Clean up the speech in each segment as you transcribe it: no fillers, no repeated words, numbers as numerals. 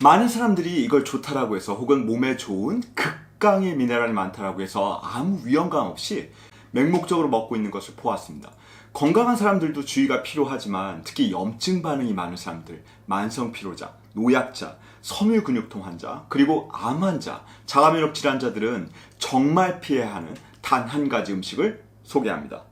많은 사람들이 이걸 좋다라고 해서 혹은 몸에 좋은 극강의 미네랄이 많다라고 해서 아무 위험감 없이 맹목적으로 먹고 있는 것을 보았습니다. 건강한 사람들도 주의가 필요하지만 특히 염증 반응이 많은 사람들, 만성피로자, 노약자, 섬유근육통 환자, 그리고 암 환자, 자가면역 질환자들은 정말 피해야 하는 단 한 가지 음식을 소개합니다.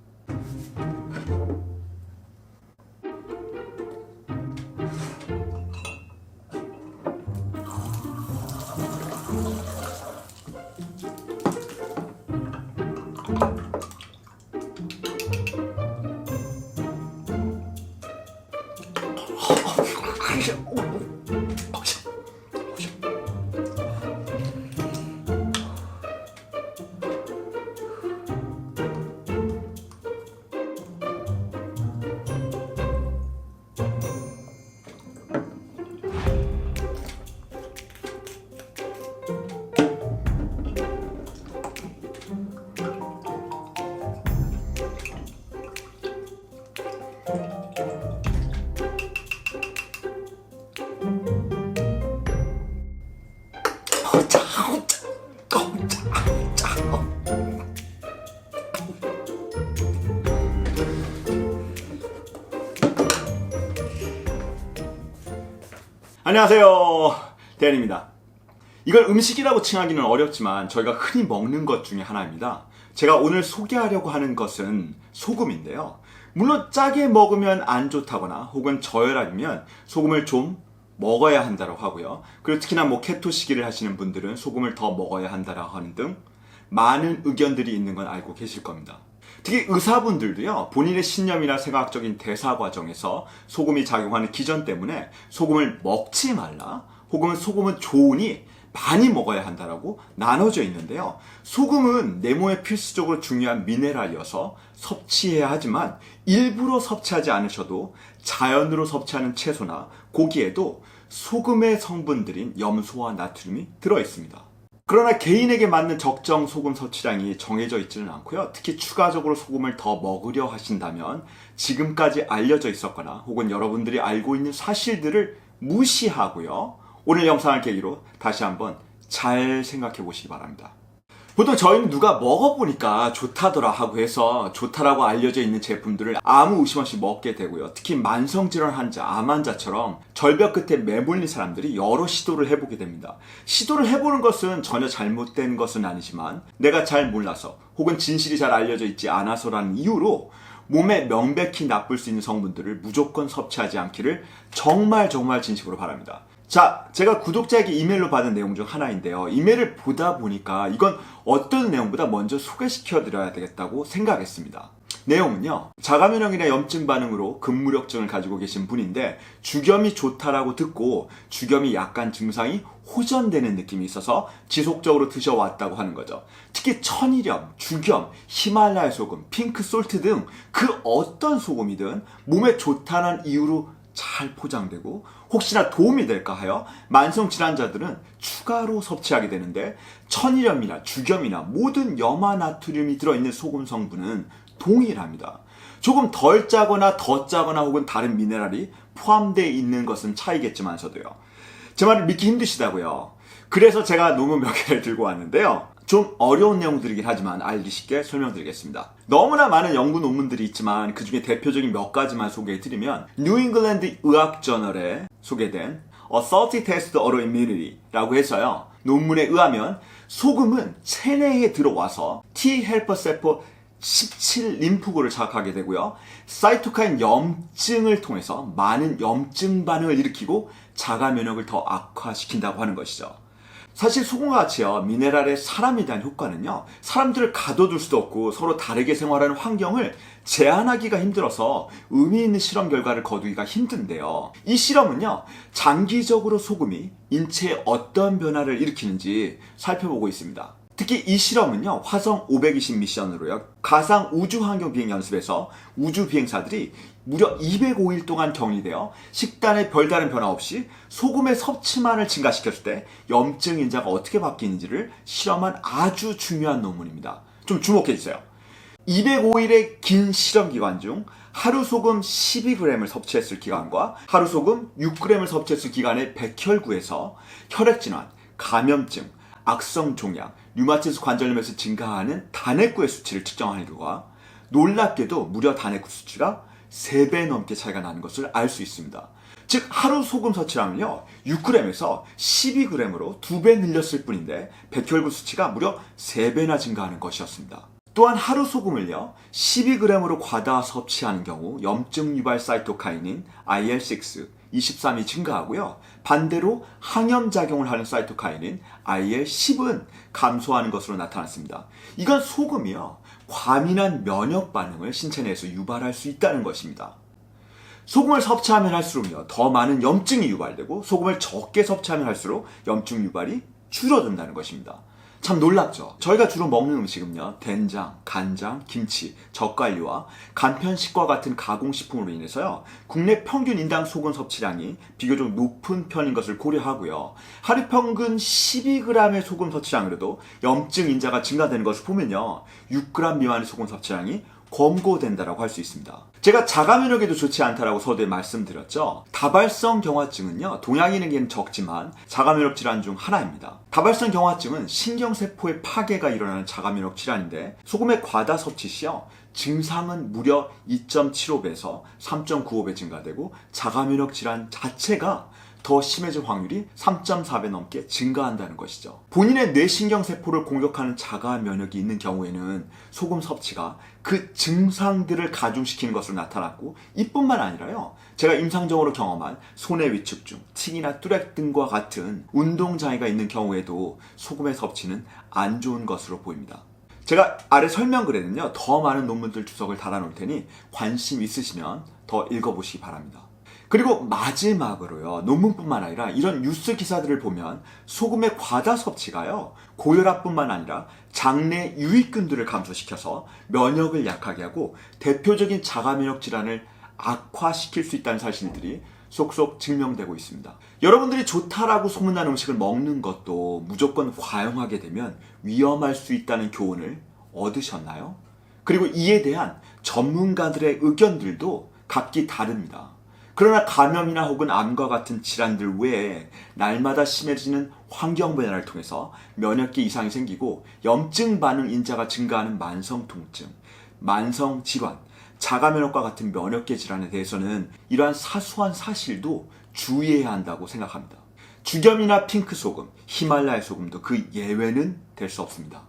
안녕하세요, 대현입니다. 이걸 음식이라고 칭하기는 어렵지만 저희가 흔히 먹는 것 중에 하나입니다. 제가 오늘 소개하려고 하는 것은 소금인데요. 물론 짜게 먹으면 안 좋다거나 혹은 저혈압이면 소금을 좀 먹어야 한다고 하고요. 그리고 특히나 케토 시기를 하시는 분들은 소금을 더 먹어야 한다고 하는 등 많은 의견들이 있는 건 알고 계실 겁니다. 특히 의사분들도요, 본인의 신념이나 생각적인 대사 과정에서 소금이 작용하는 기전 때문에 소금을 먹지 말라, 혹은 소금은 좋으니 많이 먹어야 한다라고 나눠져 있는데요. 소금은 내 몸에 필수적으로 중요한 미네랄이어서 섭취해야 하지만 일부러 섭취하지 않으셔도 자연으로 섭취하는 채소나 고기에도 소금의 성분들인 염소와 나트륨이 들어있습니다. 그러나 개인에게 맞는 적정 소금 섭취량이 정해져 있지는 않고요. 특히 추가적으로 소금을 더 먹으려 하신다면 지금까지 알려져 있었거나 혹은 여러분들이 알고 있는 사실들을 무시하고요. 오늘 영상을 계기로 다시 한번 잘 생각해 보시기 바랍니다. 보통 저희는 누가 먹어보니까 좋다더라 하고 해서 좋다라고 알려져 있는 제품들을 아무 의심 없이 먹게 되고요. 특히 만성질환 환자, 암 환자처럼 절벽 끝에 매몰린 사람들이 여러 시도를 해보게 됩니다. 시도를 해보는 것은 전혀 잘못된 것은 아니지만 내가 잘 몰라서 혹은 진실이 잘 알려져 있지 않아서라는 이유로 몸에 명백히 나쁠 수 있는 성분들을 무조건 섭취하지 않기를 정말 진심으로 바랍니다. 자, 제가 구독자에게 이메일로 받은 내용 중 하나인데요. 이메일을 보다 보니까 이건 어떤 내용보다 먼저 소개시켜 드려야 되겠다고 생각했습니다. 내용은요, 자가면역이나 염증 반응으로 근무력증을 가지고 계신 분인데 주겸이 좋다라고 듣고 주겸이 약간 증상이 호전되는 느낌이 있어서 지속적으로 드셔왔다고 하는 거죠. 특히 천일염, 주겸, 히말라야 소금, 핑크솔트 등 그 어떤 소금이든 몸에 좋다는 이유로 잘 포장되고 혹시나 도움이 될까 하여 만성질환자들은 추가로 섭취하게 되는데 천일염이나 주겸이나 모든 염화 나트륨이 들어있는 소금 성분은 동일합니다. 조금 덜 짜거나 더 짜거나 혹은 다른 미네랄이 포함되어 있는 것은 차이겠지만서도요. 제 말을 믿기 힘드시다고요. 그래서 제가 논문 몇 개를 들고 왔는데요. 좀 어려운 내용들이긴 하지만 알기 쉽게 설명드리겠습니다. 너무나 많은 연구 논문들이 있지만 그 중에 대표적인 몇 가지만 소개해드리면 뉴잉글랜드 의학저널에 소개된 A 30 Test Autoimmunity라고 해서요. 논문에 의하면 소금은 체내에 들어와서 T 헬퍼 세포 17 림프구를 자극하게 되고요. 사이토카인 염증을 통해서 많은 염증 반응을 일으키고 자가 면역을 더 악화시킨다고 하는 것이죠. 사실 소금과 같이요, 미네랄의 사람에 대한 효과는요, 사람들을 가둬둘 수도 없고 서로 다르게 생활하는 환경을 제한하기가 힘들어서 의미 있는 실험 결과를 거두기가 힘든데요. 이 실험은요, 장기적으로 소금이 인체에 어떤 변화를 일으키는지 살펴보고 있습니다. 특히 이 실험은요, 화성 520 미션으로요, 가상 우주 환경 비행 연습에서 우주 비행사들이 무려 205일 동안 격리되어 식단에 별다른 변화 없이 소금의 섭취만을 증가시켰을 때 염증 인자가 어떻게 바뀌는지를 실험한 아주 중요한 논문입니다. 좀 주목해 주세요. 205일의 긴 실험 기간 중 하루 소금 12g을 섭취했을 기간과 하루 소금 6g을 섭취했을 기간의 백혈구에서 혈액질환, 감염증, 악성 종양, 류마티스 관절염에서 증가하는 단핵구의 수치를 측정한 결과 놀랍게도 무려 단핵구 수치가 3배 넘게 차이가 나는 것을 알 수 있습니다. 즉 하루 소금 섭취량을요 6g에서 12g으로 2배 늘렸을 뿐인데 백혈구 수치가 무려 3배나 증가하는 것이었습니다. 또한 하루 소금을요 12g으로 과다 섭취하는 경우 염증 유발 사이토카인인 IL-6, 23이 증가하고요. 반대로 항염작용을 하는 사이토카인인 IL-10은 감소하는 것으로 나타났습니다. 이건 소금이요 과민한 면역 반응을 신체 내에서 유발할 수 있다는 것입니다. 소금을 섭취하면 할수록요 더 많은 염증이 유발되고 소금을 적게 섭취하면 할수록 염증 유발이 줄어든다는 것입니다. 참 놀랍죠? 저희가 주로 먹는 음식은요 된장, 간장, 김치, 젓갈류와 간편식과 같은 가공식품으로 인해서요 국내 평균 인당 소금 섭취량이 비교적 높은 편인 것을 고려하고요 하루 평균 12g의 소금 섭취량으로도 염증 인자가 증가되는 것을 보면요 6g 미만의 소금 섭취량이 권고된다고 할 수 있습니다. 제가 자가 면역에도 좋지 않다라고 서두에 말씀드렸죠. 다발성 경화증은요 동양인에게는 적지만 자가 면역 질환 중 하나입니다. 다발성 경화증은 신경세포의 파괴가 일어나는 자가 면역 질환인데 소금의 과다 섭취 시요 증상은 무려 2.75배에서 3.95배 증가되고 자가 면역 질환 자체가 더 심해질 확률이 3.4배 넘게 증가한다는 것이죠. 본인의 뇌신경세포를 공격하는 자가 면역이 있는 경우에는 소금 섭취가 그 증상들을 가중시키는 것으로 나타났고 이뿐만 아니라요. 제가 임상적으로 경험한 손해 위축증, 팅이나 뚜렉 등과 같은 운동장애가 있는 경우에도 소금의 섭취는 안 좋은 것으로 보입니다. 제가 아래 설명글에는요. 더 많은 논문들 주석을 달아놓을 테니 관심 있으시면 더 읽어보시기 바랍니다. 그리고 마지막으로요 논문뿐만 아니라 이런 뉴스 기사들을 보면 소금의 과다 섭취가요 고혈압뿐만 아니라 장내 유익균들을 감소시켜서 면역을 약하게 하고 대표적인 자가 면역 질환을 악화시킬 수 있다는 사실들이 속속 증명되고 있습니다. 여러분들이 좋다라고 소문난 음식을 먹는 것도 무조건 과용하게 되면 위험할 수 있다는 교훈을 얻으셨나요? 그리고 이에 대한 전문가들의 의견들도 각기 다릅니다. 그러나 감염이나 혹은 암과 같은 질환들 외에 날마다 심해지는 환경 변화를 통해서 면역기 이상이 생기고 염증 반응 인자가 증가하는 만성 통증, 만성 질환, 자가 면역과 같은 면역계 질환에 대해서는 이러한 사소한 사실도 주의해야 한다고 생각합니다. 죽염이나 핑크소금, 히말라야 소금도 그 예외는 될 수 없습니다.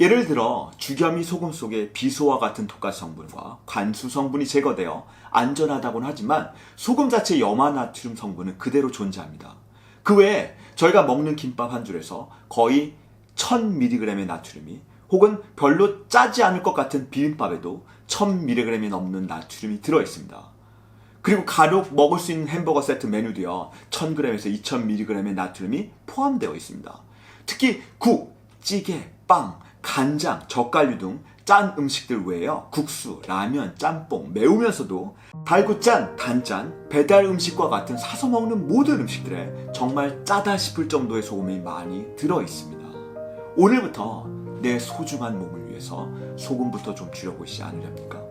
예를 들어 죽염이 소금 속에 비소와 같은 독가스 성분과 관수 성분이 제거되어 안전하다고는 하지만 소금 자체의 염화나트륨 성분은 그대로 존재합니다. 그 외에 저희가 먹는 김밥 한 줄에서 거의 1000mg의 나트륨이 혹은 별로 짜지 않을 것 같은 비빔밥에도 1000mg이 넘는 나트륨이 들어있습니다. 그리고 간혹 먹을 수 있는 햄버거 세트 메뉴도요 1000g에서 2000mg의 나트륨이 포함되어 있습니다. 특히 국, 찌개, 빵, 간장, 젓갈류 등 짠 음식들 외에요 국수, 라면, 짬뽕, 매우면서도 달고 짠, 단짠, 배달 음식과 같은 사서 먹는 모든 음식들에 정말 짜다 싶을 정도의 소금이 많이 들어있습니다. 오늘부터 내 소중한 몸을 위해서 소금부터 좀 줄여보시지 않으렵니까?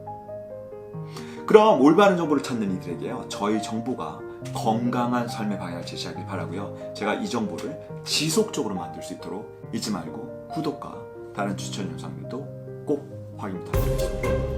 그럼 올바른 정보를 찾는 이들에게요 저희 정보가 건강한 삶의 방향을 제시하길 바라고요 제가 이 정보를 지속적으로 만들 수 있도록 잊지 말고 구독과 다른 추천 영상들도 꼭 확인 부탁드리겠습니다.